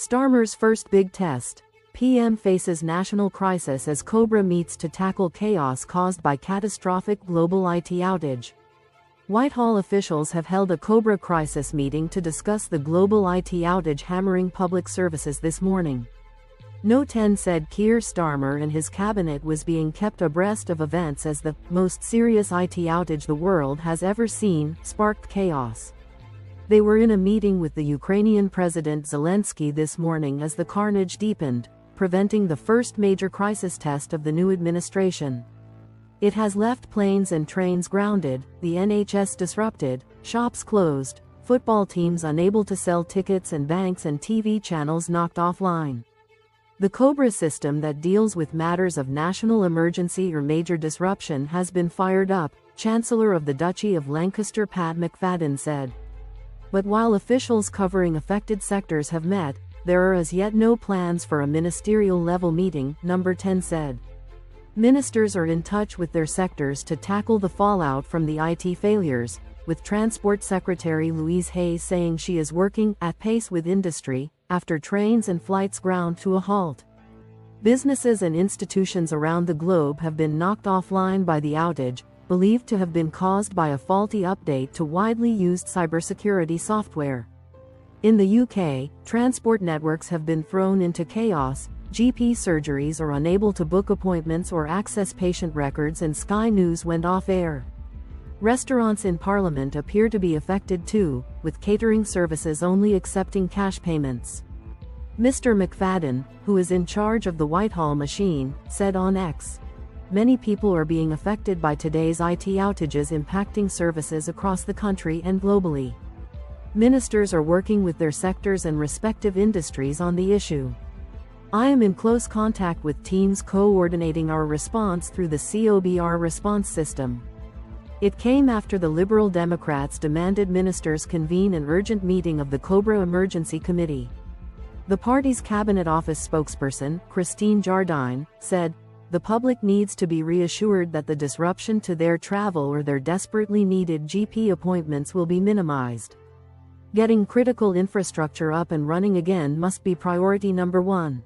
Starmer's first big test. PM faces national crisis as Cobra meets to tackle chaos caused by catastrophic global IT outage. Whitehall officials have held a Cobra crisis meeting to discuss the global IT outage hammering public services this morning. No 10 said Keir Starmer and his cabinet was being kept abreast of events as the most serious IT outage the world has ever seen sparked chaos. They were in a meeting with the Ukrainian President Zelensky this morning as the carnage deepened, preventing the first major crisis test of the new administration. It has left planes and trains grounded, the NHS disrupted, shops closed, football teams unable to sell tickets and banks and TV channels knocked offline. The Cobra system that deals with matters of national emergency or major disruption has been fired up, Chancellor of the Duchy of Lancaster Pat McFadden said. But while officials covering affected sectors have met, there are as yet no plans for a ministerial-level meeting, Number 10 said. Ministers are in touch with their sectors to tackle the fallout from the IT failures, with Transport Secretary Louise Haigh saying she is working at pace with industry, after trains and flights ground to a halt. Businesses and institutions around the globe have been knocked offline by the outage, believed to have been caused by a faulty update to widely used cybersecurity software. In the UK, transport networks have been thrown into chaos, GP surgeries are unable to book appointments or access patient records, and Sky News went off air. Restaurants in Parliament appear to be affected too, with catering services only accepting cash payments. Mr. McFadden, who is in charge of the Whitehall machine, said on X, "Many people are being affected by today's IT outages impacting services across the country and globally. Ministers are working with their sectors and respective industries on the issue. I am in close contact with teams coordinating our response through the COBR response system." It came after the Liberal Democrats demanded ministers convene an urgent meeting of the Cobra Emergency Committee. The party's Cabinet Office spokesperson, Christine Jardine, said, "The public needs to be reassured that the disruption to their travel or their desperately needed GP appointments will be minimized. Getting critical infrastructure up and running again must be priority number one."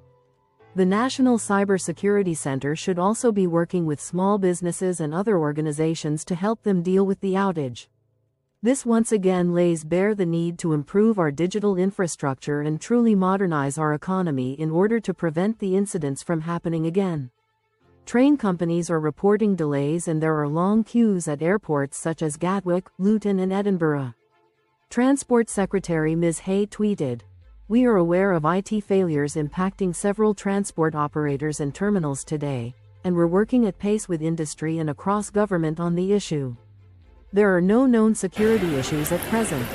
The National Cybersecurity Center should also be working with small businesses and other organizations to help them deal with the outage. This once again lays bare the need to improve our digital infrastructure and truly modernize our economy in order to prevent the incidents from happening again. Train companies are reporting delays and there are long queues at airports such as Gatwick, Luton and Edinburgh. Transport Secretary Ms. Haigh tweeted, "We are aware of IT failures impacting several transport operators and terminals today, and we're working at pace with industry and across government on the issue. There are no known security issues at present."